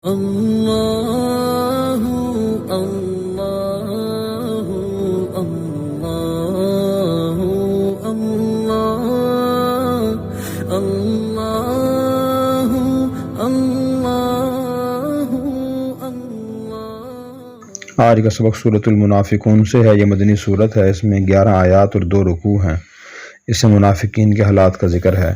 اللہ اللہ اللہ اللہ اللہ اللہ اللہ۔ آج کا سبق سورۃ المنافقون سے ہے۔ یہ مدنی صورت ہے، اس میں 11 آیات اور 2 رکوع ہیں۔ اس سے منافقین کے حالات کا ذکر ہے۔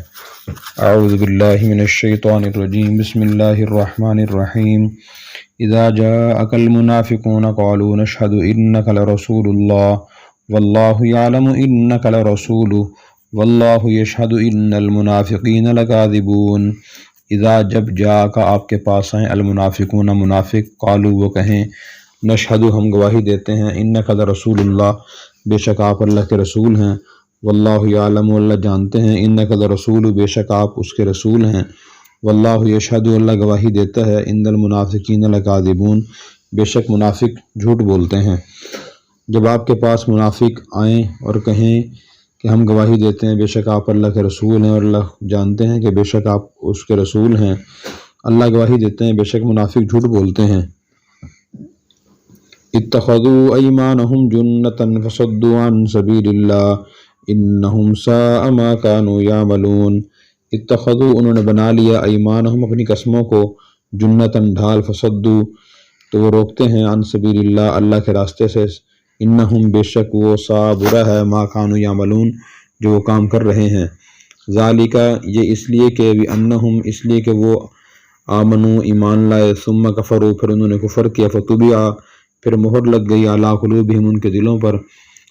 اعوذ باللہ من الشیطان الرجیم، بسم اللہ الرحمن الرحیم۔ اذا جاءک المنافقون قالوا نشهد انک لرسول اللہ واللہ یعلم انک لرسولہ واللہ یشہد ان المنافقین لکاذبون۔ اذا جب جاءک آپ کے پاس آئیں المنافقون منافق، قالوا وہ کہیں، نشہد ہم گواہی دیتے ہیں، انک لرسول اللہ بے شک آپ اللہ کے رسول ہیں، واللہ یعلم اللہ جانتے ہیں، انک لرسول بے شک آپ اس کے رسول ہیں، واللہ یشہد اللہ گواہی دیتا ہے، ان المنافقین لکاذبون بے شک منافق جھوٹ بولتے ہیں۔ جب آپ کے پاس منافق آئیں اور کہیں کہ ہم گواہی دیتے ہیں بے شک آپ اللہ کے رسول ہیں، اور اللہ جانتے ہیں کہ بے شک آپ اس کے رسول ہیں، اللہ گواہی دیتے ہیں بے شک منافق جھوٹ بولتے ہیں۔ اتخذوا ایمانہم جنۃ فصدوا عن سبیل اللہ انہم ساء ما كانوا یعملون۔ اتخذوا انہوں نے بنا لیا ایمانہم اپنی قسموں کو، جنتاً ڈھال، فصدوا تو وہ روکتے ہیں، عن سبیل اللہ اللہ کے راستے سے، انہم بے شک وہ ساء برا ہے، ما كانوا یعملون جو وہ کام کر رہے ہیں۔ ذالک یہ اس لیے کہ بانہم اس لیے کہ وہ آمنوا ایمان لائے، ثم کفروا پھر انہوں نے کفر کیا، فتبع پھر مہر لگ گئی، علی قلوبہم ان کے دلوں پر،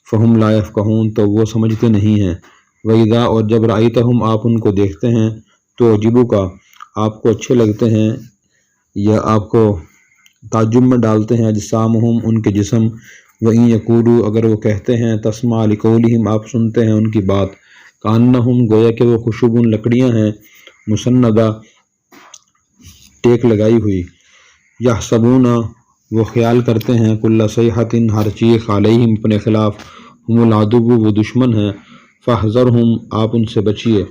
فہم لا یفقہون تو وہ سمجھتے نہیں ہیں۔ وَإِذَا اور جب رأیتہم آپ ان کو دیکھتے ہیں، تو عجبک آپ کو اچھے لگتے ہیں یا آپ کو تعجب میں ڈالتے ہیں، اجسامہم ان کے جسم، وَإِن یقولوا اگر وہ کہتے ہیں، تسمع لقولہم آپ سنتے ہیں ان کی بات، کأنہم گویا کہ وہ خشب لکڑیاں ہیں، مسندہ ٹیک لگائی ہوئی، یحسبون وہ خیال کرتے ہیں، کل صیحۃ ہر چیخ، علیہم اپنے خلاف، ہم العدو وہ دشمن ہیں، فاحذرہم آپ ان سے بچیے،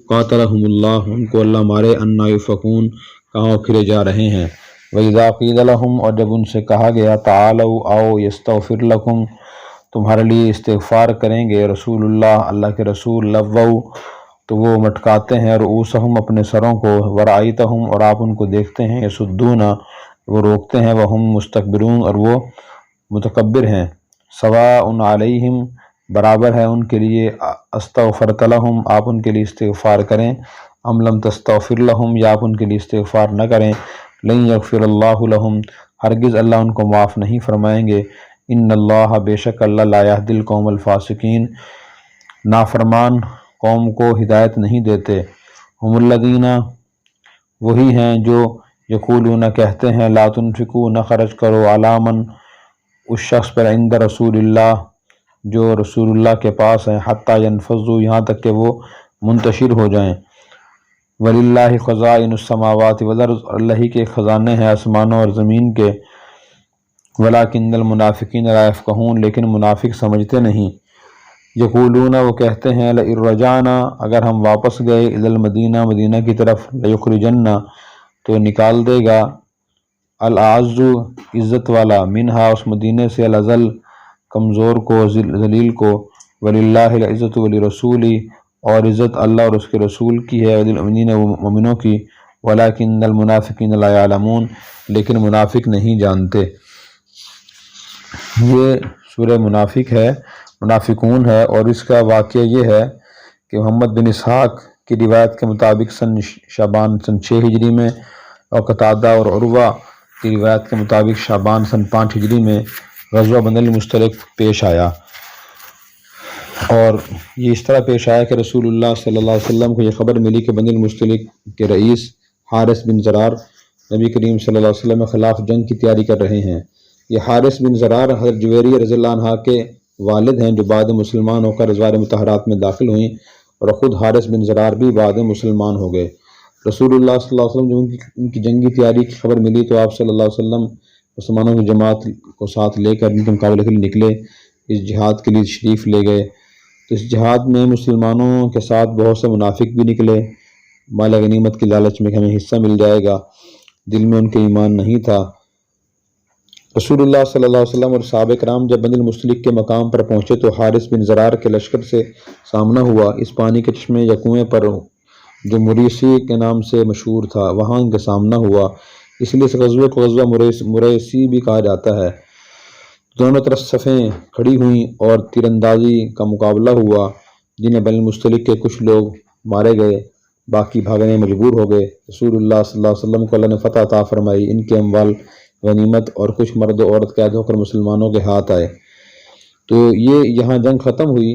قاتلہم اللہ ان کو اللہ مارے، انا یؤفکون کہاں پھرے جا رہے ہیں۔ وَإِذَا قِیلَ لَهُمْ اور جب ان سے کہا گیا، تعالوا آؤ، یستغفر لکم تمہارے لیے استغفار کریں گے، رسول اللہ اللہ کے رسول، لووا تو وہ مٹکاتے ہیں، رؤوسہم اپنے سروں کو، ورأیتہم اور آپ ان کو دیکھتے ہیں، یصدون وہ روکتے ہیں، وہم مستکبرون اور وہ متکبر ہیں، سواء علیہم برابر ہے ان کے لیے، استغفرت لہم آپ ان کے لیے استغفار کریں، ام لم تستغفر لہم یا آپ ان کے لیے استغفار نہ کریں، لن یغفر اللہ لہم ہرگز اللہ ان کو معاف نہیں فرمائیں گے، ان اللہ بے شک اللہ لا یہدی القوم الفاسقین نافرمان قوم کو ہدایت نہیں دیتے۔ ہم الذین وہی ہیں جو یقولون کہتے ہیں، لا تنفقوا نہ خرچ کرو، علی من اس شخص پر، عند رسول اللہ جو رسول اللہ کے پاس ہیں، حتی ینفضوا یہاں تک کہ وہ منتشر ہو جائیں، وللہ خزائن السماوات والارض اللہ ہی کے خزانے ہیں آسمانوں اور زمین کے، ولکن المنافقین لا یفقہون لیکن منافق سمجھتے نہیں، یقولون وہ کہتے ہیں، لئن رجعنا اگر ہم واپس گئے، الی المدینہ مدینہ کی طرف، لیخرجن تو نکال دے گا، الاعز عزت والا، منہا اس مدینے سے، الاذل کمزور کو، ذلیل کو، وللہ العزت ولرسولی اور عزت اللہ اور اس کے رسول کی ہے، وللمؤمنین مومنوں کی، ولکن المنافقین لا یعلمون لیکن منافق نہیں جانتے۔ یہ سورہ منافق ہے، منافقون ہے، اور اس کا واقعہ یہ ہے کہ محمد بن اسحاق کی روایت کے مطابق سن شعبان سن 6 ہجری میں، اور قتادہ اور عروہ کی روایت کے مطابق شعبان سن 5 ہجری میں غزوہ بنی المصطلق پیش آیا، اور یہ اس طرح پیش آیا کہ رسول اللہ صلی اللہ علیہ وسلم کو یہ خبر ملی کہ بنی المصطلق کے رئیس حارث بن زرار نبی کریم صلی اللہ علیہ وسلم کے خلاف جنگ کی تیاری کر رہے ہیں۔ یہ حارث بن زرار حضرت جویریہ رضی اللہ عنہ کے والد ہیں، جو بعد مسلمان ہو کر ازواج مطہرات میں داخل ہوئیں، اور خود حارث بن زرار بھی بعد مسلمان ہو گئے۔ رسول اللہ صلی اللہ علیہ وسلم جب ان کی جنگی تیاری کی خبر ملی تو آپ صلی اللہ علیہ وسلم مسلمانوں کی جماعت کو ساتھ لے کر ان کے مقابلے کے لیے نکلے، اس جہاد کے لیے تشریف لے گئے۔ تو اس جہاد میں مسلمانوں کے ساتھ بہت سے منافق بھی نکلے، مال غنیمت کی لالچ میں کہ ہمیں حصہ مل جائے گا، دل میں ان کے ایمان نہیں تھا۔ رسول اللہ صلی اللہ علیہ وسلم اور صحابہ کرام جب بنی المصطلق کے مقام پر پہنچے تو حارث بن زرار کے لشکر سے سامنا ہوا۔ اس پانی کے چشمے یا کنویں پر جو مریسی کے نام سے مشہور تھا وہاں ان کا سامنا ہوا، اس لیے اس غزوے کو غزوہ مریسی بھی کہا جاتا ہے۔ دونوں طرف صفیں کھڑی ہوئیں اور تیر اندازی کا مقابلہ ہوا، جنہیں بنی المصطلق کے کچھ لوگ مارے گئے، باقی بھاگنے مجبور ہو گئے۔ رسول اللہ صلی اللہ علیہ وسلم کو اللہ نے فتح عطا فرمائی، ان کے اموال غنیمت اور کچھ مرد و عورت قید ہو کر مسلمانوں کے ہاتھ آئے۔ تو یہ یہاں جنگ ختم ہوئی۔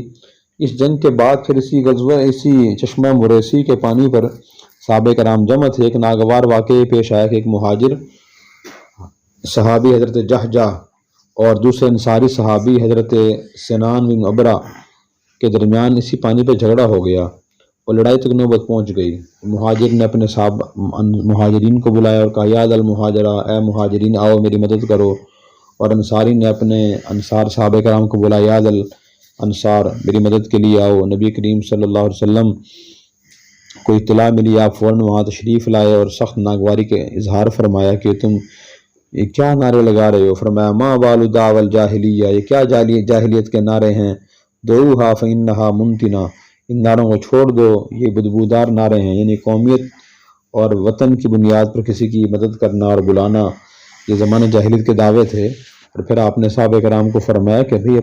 اس جنگ کے بعد پھر اسی چشمہ مریسی کے پانی پر صحابہ کرام جمع تھے۔ ایک ناگوار واقعہ پیش آیا کہ ایک مہاجر صحابی حضرت جہجہ اور دوسرے انصاری صحابی حضرت سنان بن عبرہ کے درمیان اسی پانی پہ جھگڑا ہو گیا اور لڑائی تک نوبت پہنچ گئی۔ مہاجر نے اپنے مہاجرین کو بلایا اور کہا یا المہاجرہ، اے مہاجرین آؤ میری مدد کرو، اور انصاری نے اپنے انصار صحابہ کرام کو بلایا یا انصار میری مدد کے لیے آؤ۔ نبی کریم صلی اللہ علیہ وسلم کو اطلاع ملی، آپ فوراً وہاں تشریف لائے اور سخت ناگواری کے اظہار فرمایا کہ تم یہ کیا نعرے لگا رہے ہو؟ فرمایا ما بال دعوی الجاہلیہ، یہ کیا جاہلیت کے نعرے ہیں؟ دعوہا فانہا منتنا، ان نعروں کو چھوڑ دو، یہ بدبودار نعرے ہیں۔ یعنی قومیت اور وطن کی بنیاد پر کسی کی مدد کرنا اور بلانا یہ زمانہ جاہلیت کے دعوے تھے۔ اور پھر آپ نے صحابہ کرام کو فرمایا کہ بھئی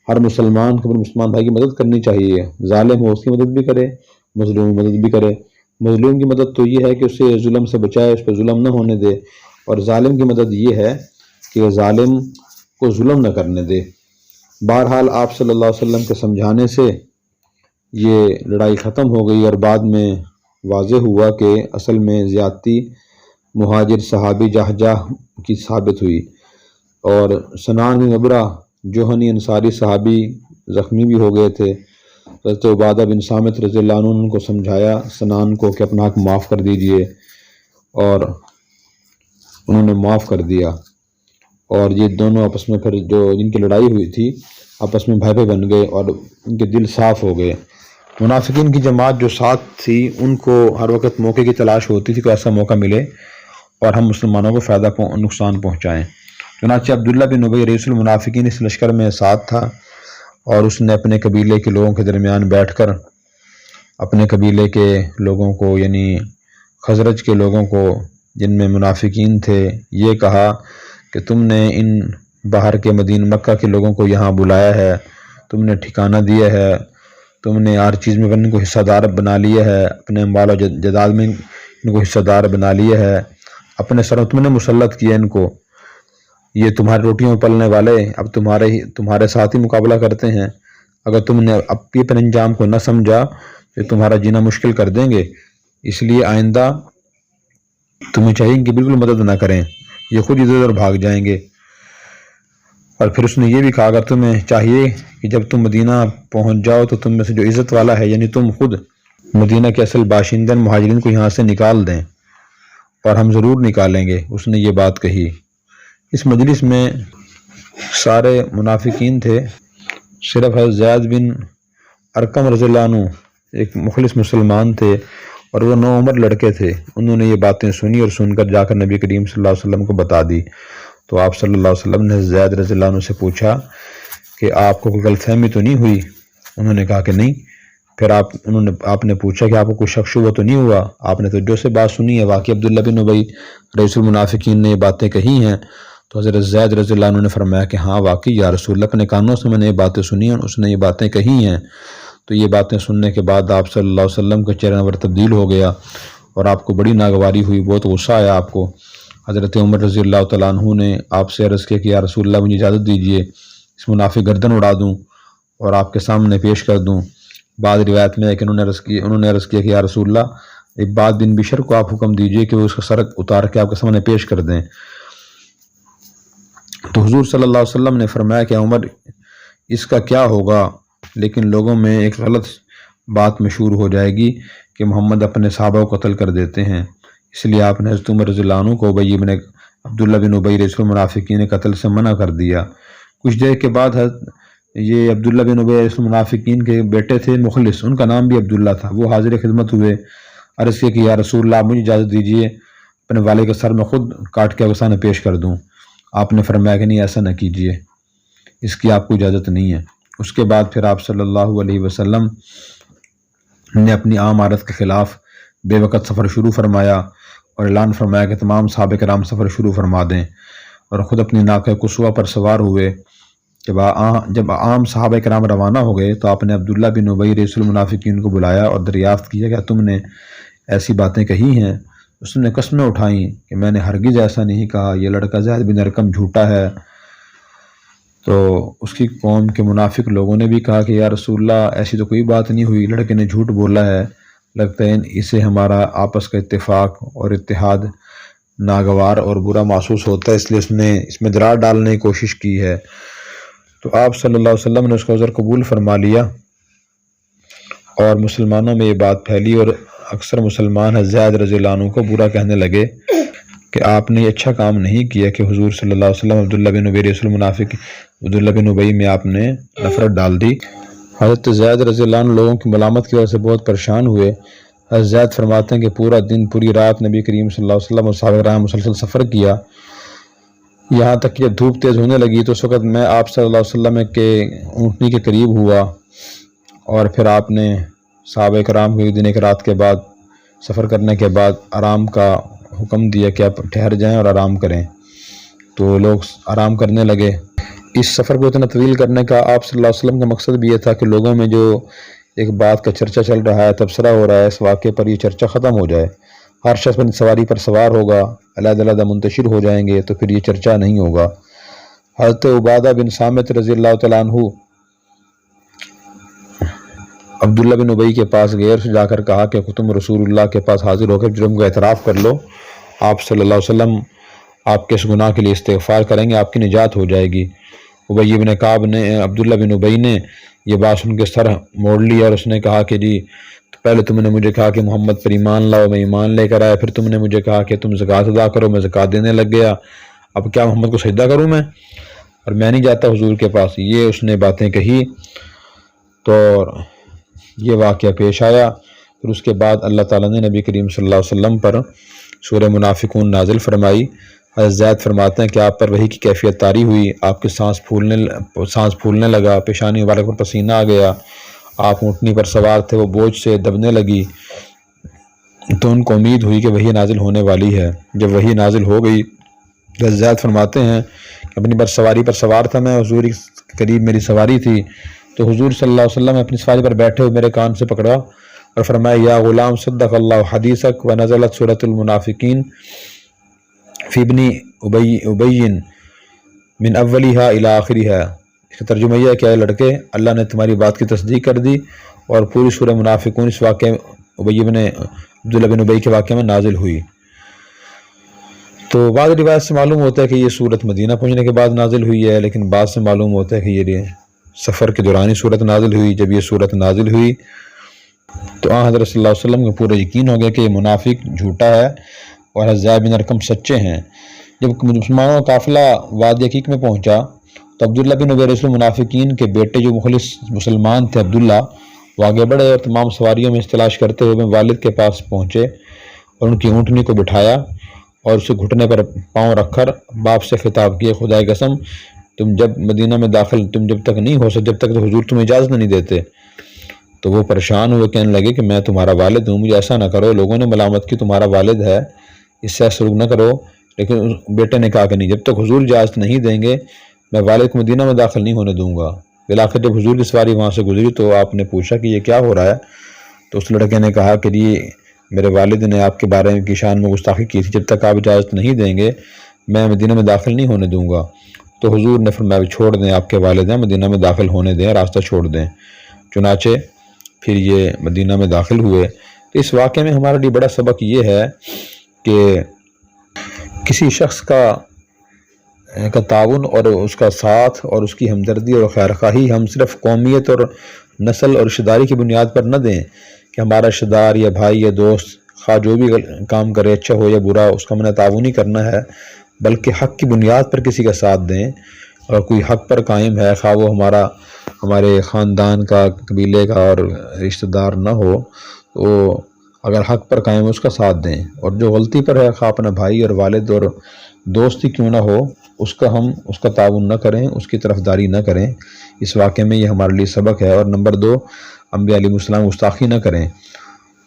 ہر مسلمان کو اپنے مسلمان بھائی کی مدد کرنی چاہیے، ظالم ہو اس کی مدد بھی کرے، مظلوم کی مدد بھی کرے۔ مظلوم کی مدد تو یہ ہے کہ اسے ظلم سے بچائے، اس پہ ظلم نہ ہونے دے، اور ظالم کی مدد یہ ہے کہ ظالم کو ظلم نہ کرنے دے۔ بہرحال آپ صلی اللہ علیہ وسلم کے سمجھانے سے یہ لڑائی ختم ہو گئی، اور بعد میں واضح ہوا کہ اصل میں زیادتی مہاجر صحابی جہجہ کی ثابت ہوئی، اور سنان بن عبرہ جوہنی انصاری صحابی زخمی بھی ہو گئے تھے۔ حضرت عبادہ بن صامت رضی اللہ عنہ نے ان کو سمجھایا سنان کو کہ اپنا حق معاف کر دیجئے، اور انہوں نے معاف کر دیا، اور یہ دونوں آپس میں پھر جو جن کی لڑائی ہوئی تھی آپس میں بھائی بھائی بن گئے اور ان کے دل صاف ہو گئے۔ منافقین کی جماعت جو ساتھ تھی ان کو ہر وقت موقع کی تلاش ہوتی تھی کہ ایسا موقع ملے اور ہم مسلمانوں کو فائدہ نقصان پہنچائیں۔ چنانچہ عبداللہ بن ابی رئیس المنافقین اس لشکر میں ساتھ تھا، اور اس نے اپنے قبیلے کے لوگوں کے درمیان بیٹھ کر اپنے قبیلے کے لوگوں کو یعنی خزرج کے لوگوں کو جن میں منافقین تھے یہ کہا کہ تم نے ان باہر کے مکہ کے لوگوں کو یہاں بلایا ہے، تم نے ٹھکانہ دیا ہے، تم نے ہر چیز میں ان کو حصہ دار بنا لیا ہے، اپنے اموال و جائیداد میں ان کو حصہ دار بنا لیا ہے، اپنے سروں تم نے مسلط کیا ان کو، یہ تمہاری روٹیوں میں پلنے والے اب تمہارے ساتھ ہی مقابلہ کرتے ہیں۔ اگر تم نے اب بھی اپنے انجام کو نہ سمجھا تو تمہارا جینا مشکل کر دیں گے، اس لیے آئندہ تمہیں چاہیے کہ بالکل مدد نہ کریں، یہ خود ادھر ادھر بھاگ جائیں گے۔ اور پھر اس نے یہ بھی کہا اگر تمہیں چاہیے کہ جب تم مدینہ پہنچ جاؤ تو تم میں سے جو عزت والا ہے یعنی تم خود مدینہ کے اصل باشندے مہاجرین کو یہاں سے نکال دیں، اور ہم ضرور نکالیں گے۔ اس نے یہ بات کہی۔ اس مجلس میں سارے منافقین تھے، صرف حضرت زید بن ارقم رضی اللہ عنہ ایک مخلص مسلمان تھے، اور وہ 9 عمر لڑکے تھے۔ انہوں نے یہ باتیں سنی اور سن کر جا کر نبی کریم صلی اللہ علیہ وسلم کو بتا دی۔ تو آپ صلی اللہ علیہ وسلم نے زید رضی اللہ عنہ سے پوچھا کہ آپ کو کوئی غلط فہمی تو نہیں ہوئی؟ انہوں نے کہا کہ نہیں۔ پھر آپ نے پوچھا کہ آپ کو کوئی شک شبہ تو نہیں ہوا؟ آپ نے تو جو سے بات سنی ہے، واقعی عبداللہ بن ابی رئیس المنافقین نے یہ باتیں کہی ہیں؟ تو حضرت زید رضی اللہ عنہ نے فرمایا کہ ہاں واقعی یا رسول اللہ، اپنے کانوں سے میں نے یہ باتیں سنی ہیں اور اس نے یہ باتیں کہی ہیں۔ تو یہ باتیں سننے کے بعد آپ صلی اللہ علیہ وسلم کا چہرہ انور تبدیل ہو گیا اور آپ کو بڑی ناگواری ہوئی، بہت غصہ آیا آپ کو۔ حضرت عمر رضی اللہ تعالیٰ عنہ نے آپ سے عرض کیا کہ یا رسول اللہ مجھے اجازت دیجیے اس منافق گردن اڑا دوں اور آپ کے سامنے پیش کر دوں۔ بعض روایت میں ہے کہ انہوں نے عرض کیا کہ یا رسول اللہ ایک بات بن بشر کو آپ حکم دیجیے کہ وہ اس کا سر اتار کے آپ کے سامنے پیش کر دیں۔ تو حضور صلی اللہ علیہ وسلم نے فرمایا کہ عمر اس کا کیا ہوگا، لیکن لوگوں میں ایک غلط بات مشہور ہو جائے گی کہ محمد اپنے صحابہ کو قتل کر دیتے ہیں، اس لیے آپ نے حضرت عمر رضی اللہ عنہ کو عبداللہ بن ابی رئیس المنافقین قتل سے منع کر دیا۔ کچھ دیر کے بعد یہ عبداللہ بن ابی رئیس المنافقین کے بیٹے تھے مخلص، ان کا نام بھی عبداللہ تھا، وہ حاضر خدمت ہوئے، عرض کیا کہ یا رسول اللہ مجھے اجازت دیجیے اپنے والد کے سر میں خود کاٹ کے افسانہ پیش کر دوں۔ آپ نے فرمایا کہ نہیں، ایسا نہ کیجیے، اس کی آپ کو اجازت نہیں ہے۔ اس کے بعد پھر آپ صلی اللہ علیہ وسلم نے اپنی عام عادت کے خلاف بے وقت سفر شروع فرمایا اور اعلان فرمایا کہ تمام صحابہ کرام سفر شروع فرما دیں، اور خود اپنی ناقہ قصوہ پر سوار ہوئے۔ جب عام صحابہ کرام روانہ ہو گئے تو آپ نے عبداللہ بن ابی رئیس المنافقین کو بلایا اور دریافت کیا کہ تم نے ایسی باتیں کہی ہیں؟ اس نے قسمیں اٹھائیں کہ میں نے ہرگز ایسا نہیں کہا، یہ لڑکا زید بن ارقم جھوٹا ہے۔ تو اس کی قوم کے منافق لوگوں نے بھی کہا کہ یا رسول اللہ، ایسی تو کوئی بات نہیں ہوئی، لڑکے نے جھوٹ بولا ہے، لگتا ہے اسے ہمارا آپس کا اتفاق اور اتحاد ناگوار اور برا محسوس ہوتا ہے، اس لیے اس نے اس میں دراڑ ڈالنے کی کوشش کی ہے۔ تو آپ صلی اللہ علیہ وسلم نے اس کا عذر قبول فرما لیا، اور مسلمانوں میں یہ بات پھیلی اور اکثر مسلمان زید رضی اللہ عنہ کو برا کہنے لگے کہ آپ نے یہ اچھا کام نہیں کیا کہ حضور صلی اللہ علیہ وسلم عبداللہ بن ابی رئیس المنافق عبداللہ بن ابی میں آپ نے نفرت ڈال دی۔ حضرت زید رضی اللہ عنہ لوگوں کی ملامت کی وجہ سے بہت پریشان ہوئے۔ حضرت زید فرماتے ہیں کہ پورا دن پوری رات نبی کریم صلی اللہ علیہ وسلم اور صحابہ کرام مسلسل سفر کیا، یہاں تک کہ جب دھوپ تیز ہونے لگی تو اس وقت میں آپ صلی اللہ علیہ وسلم کے اونٹنی کے قریب ہوا، اور پھر آپ نے صحابہ کرام کو ایک دن ایک رات کے بعد سفر کرنے کے بعد آرام کا حکم دیا کہ آپ ٹھہر جائیں اور آرام کریں۔ تو لوگ آرام کرنے لگے۔ اس سفر کو اتنا طویل کرنے کا آپ صلی اللہ علیہ وسلم کا مقصد بھی یہ تھا کہ لوگوں میں جو ایک بات کا چرچا چل رہا ہے، تبصرہ ہو رہا ہے، اس واقعے پر یہ چرچا ختم ہو جائے۔ ہر شخص اپنی سواری پر سوار ہوگا، علیحدہ علیحدہ منتشر ہو جائیں گے تو پھر یہ چرچا نہیں ہوگا۔ حضرت عبادہ بن صامت رضی اللہ تعالیٰ عنہ عبداللہ بن ابی کے پاس گئے، اسے جا کر کہا کہ تم رسول اللہ کے پاس حاضر ہو کر جرم کا اعتراف کر لو، آپ صلی اللہ علیہ وسلم آپ کے اس گناہ کے لیے استغفار کریں گے، آپ کی نجات ہو جائے گی۔ ابی بن کعب نے عبداللہ بن ابی نے یہ بات سن کے سر موڑ لیا اور اس نے کہا کہ جی، پہلے تم نے مجھے کہا کہ محمد پر ایمان لاؤ، میں ایمان لے کر آیا، پھر تم نے مجھے کہا کہ تم زکوٰۃ ادا کرو، میں زکوٰۃ دینے لگ گیا، اب کیا محمد کو سجدہ کروں میں، اور میں نہیں جاتا حضور کے پاس۔ یہ اس نے باتیں کہی تو یہ واقعہ پیش آیا۔ پھر اس کے بعد اللہ تعالیٰ نے نبی کریم صلی اللہ علیہ وسلم پر سورہ منافقون نازل فرمائی۔ حضرت زید فرماتے ہیں کہ آپ پر وحی کی کیفیت طاری ہوئی، آپ کی سانس پھولنے لگا، پیشانی مبارک پر پسینہ آ گیا، آپ اونٹنی پر سوار تھے، وہ بوجھ سے دبنے لگی، تو ان کو امید ہوئی کہ وحی نازل ہونے والی ہے۔ جب وحی نازل ہو گئی، حضرت زید فرماتے ہیں کہ اپنی سواری پر سوار تھا میں، حضور کے قریب میری سواری تھی، تو حضور صلی اللہ علیہ وسلم نے اپنی سواری پر بیٹھے ہوئے میرے کان سے پکڑا اور فرمایا یا غلام صدق اللہ حدیثک ونزلت سورۃ المنافقین فی ابن ابی من اولیہا الی آخریہا۔ اس کا ترجمہ یہ ہے کہ اے لڑکے، اللہ نے تمہاری بات کی تصدیق کر دی اور پوری سورہ منافقون اس واقعے عبداللہ بن ابی کے واقعے میں نازل ہوئی۔ تو بعض روایت سے معلوم ہوتا ہے کہ یہ صورت مدینہ پہنچنے کے بعد نازل ہوئی ہے، لیکن بعض سے معلوم ہوتا ہے کہ یہ سفر کے دوران ہی صورت نازل ہوئی۔ جب یہ صورت نازل ہوئی تو حضرت صلی اللہ علیہ وسلم کو پورا یقین ہو گیا کہ یہ منافق جھوٹا ہے اور زید بن ارقم سچے ہیں۔ جب مسلمانوں کا قافلہ وادی عقیق میں پہنچا تو عبداللہ بن ابی رئیس المنافقین کے بیٹے جو مخلص مسلمان تھے عبداللہ، وہ آگے بڑھے اور تمام سواریوں میں تلاش کرتے ہوئے والد کے پاس پہنچے اور ان کی اونٹنی کو بٹھایا اور اسے گھٹنے پر پاؤں رکھ کر باپ سے خطاب کیا، خدا کی قسم تم جب مدینہ میں داخل جب تک نہیں ہو سکتے، جب تک تو حضور تمہیں اجازت نہیں دیتے۔ تو وہ پریشان ہوئے، کہنے لگے کہ میں تمہارا والد ہوں، مجھے ایسا نہ کرو، لوگوں نے ملامت کی تمہارا والد ہے، اس سے سلوک نہ کرو۔ لیکن بیٹے نے کہا کہ نہیں، جب تک حضور اجازت نہیں دیں گے میں والد کو مدینہ میں داخل نہیں ہونے دوں گا۔ بالآخر جب حضور کی سواری وہاں سے گزری تو آپ نے پوچھا کہ یہ کیا ہو رہا ہے، تو اس لڑکے نے کہا کہ یہ میرے والد نے آپ کے بارے کی شان میں گستاخی کی تھی، جب تک آپ اجازت نہیں دیں گے میں مدینہ میں داخل نہیں ہونے دوں گا۔ تو حضور نے فرمایا چھوڑ دیں، آپ کے والد ہیں، مدینہ میں داخل ہونے دیں، راستہ چھوڑ دیں۔ چنانچہ پھر یہ مدینہ میں داخل ہوئے۔ تو اس واقعے میں ہمارے لیے بڑا سبق یہ ہے کہ کسی شخص کا تعاون اور اس کا ساتھ اور اس کی ہمدردی اور خیرخواہی ہم صرف قومیت اور نسل اور رشتہ داری کی بنیاد پر نہ دیں کہ ہمارا رشتہ دار یا بھائی یا دوست خواہ جو بھی کام کرے، اچھا ہو یا برا، اس کا ہمیں تعاون ہی کرنا ہے، بلکہ حق کی بنیاد پر کسی کا ساتھ دیں، اور کوئی حق پر قائم ہے، خواہ وہ ہمارے خاندان کا، قبیلے کا اور رشتہ دار نہ ہو، تو اگر حق پر قائم ہے اس کا ساتھ دیں، اور جو غلطی پر ہے خواہ اپنا بھائی اور والد اور دوست ہی کیوں نہ ہو ہم اس کا تعاون نہ کریں، اس کی طرفداری نہ کریں۔ اس واقعے میں یہ ہمارے لیے سبق ہے۔ اور نمبر 2، انبیاء علیہ السلام گستاخی نہ کریں،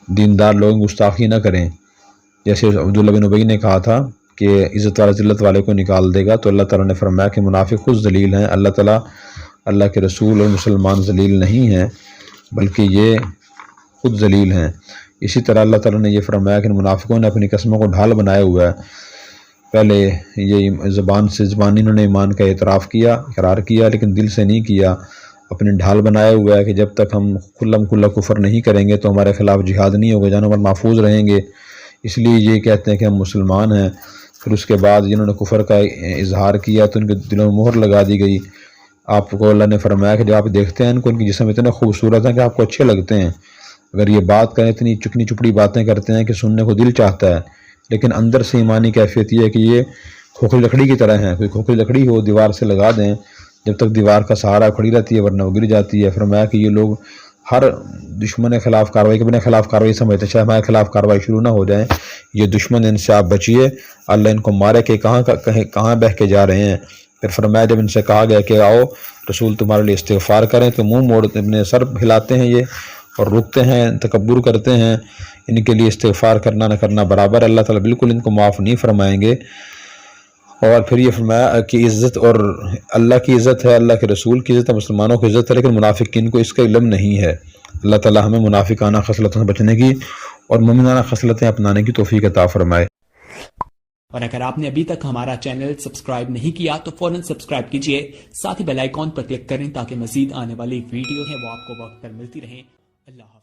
دیندار لوگ گستاخی نہ کریں۔ جیسے عبداللہ بن ابی نے کہا تھا کہ عزت والا ذلت والے کو نکال دے گا، تو اللہ تعالیٰ نے فرمایا کہ منافق خود ذلیل ہیں، اللہ تعالیٰ اللہ کے رسول اور مسلمان ذلیل نہیں ہیں بلکہ یہ خود ذلیل ہیں۔ اسی طرح اللہ تعالیٰ نے یہ فرمایا کہ منافقوں نے اپنی قسموں کو ڈھال بنایا ہوا ہے۔ پہلے یہ زبانی انہوں نے ایمان کا اعتراف کیا، اقرار کیا، لیکن دل سے نہیں کیا۔ اپنی ڈھال بنایا ہوا ہے کہ جب تک ہم کھلا کفر نہیں کریں گے تو ہمارے خلاف جہاد نہیں ہوگا، جانوں پر محفوظ رہیں گے، اس لیے یہ کہتے ہیں کہ ہم مسلمان ہیں۔ پھر اس کے بعد جنہوں نے کفر کا اظہار کیا تو ان کے دلوں میں مہر لگا دی گئی۔ آپ کو اللہ نے فرمایا کہ جب آپ دیکھتے ہیں ان کو، ان کی جسم اتنے خوبصورت ہیں کہ آپ کو اچھے لگتے ہیں، اگر یہ بات کریں اتنی چکنی چپڑی باتیں کرتے ہیں کہ سننے کو دل چاہتا ہے، لیکن اندر سے ایمانی کیفیت یہ ہے کہ یہ کھوکھلی لکڑی کی طرح ہیں۔ کوئی کھوکھلی لکڑی ہو دیوار سے لگا دیں، جب تک دیوار کا سہارا کھڑی رہتی ہے ورنہ وہ گر جاتی ہے۔ فرمایا کہ یہ لوگ ہر دشمن خلاف کارروائی کے اپنے خلاف کارروائی سمجھتے ہیں، چاہے ہمارے خلاف کارروائی شروع نہ ہو جائیں، یہ دشمن ان سے آپ بچیے، اللہ ان کو مارے کہ کہاں بہہ کے جا رہے ہیں۔ پھر فرمایا جب ان سے کہا گیا کہ آؤ رسول تمہارے لیے استغفار کریں، تو منہ موڑتے اپنے سر ہلاتے ہیں یہ اور رکتے ہیں، تکبر کرتے ہیں۔ ان کے لیے استغفار کرنا نہ کرنا برابر، اللہ تعالیٰ بالکل ان کو معاف نہیں فرمائیں گے۔ اور پھر یہ فرمایا کہ عزت اور اللہ کی عزت ہے، اللہ کے رسول کی عزت ہے، مسلمانوں کی عزت ہے، لیکن منافقین کو اس کا علم نہیں ہے۔ اللہ تعالیٰ ہمیں منافقانہ خصلتوں سے بچنے کی اور مومنانہ خصلتیں اپنانے کی توفیق عطا فرمائے۔ اور اگر آپ نے ابھی تک ہمارا چینل سبسکرائب نہیں کیا تو فوراً سبسکرائب کیجئے، ساتھ ہی بیل آئیکن پر کلک کریں تاکہ مزید آنے والی ویڈیو ہیں وہ آپ کو وقت پر ملتی رہیں۔ اللہ حافظ۔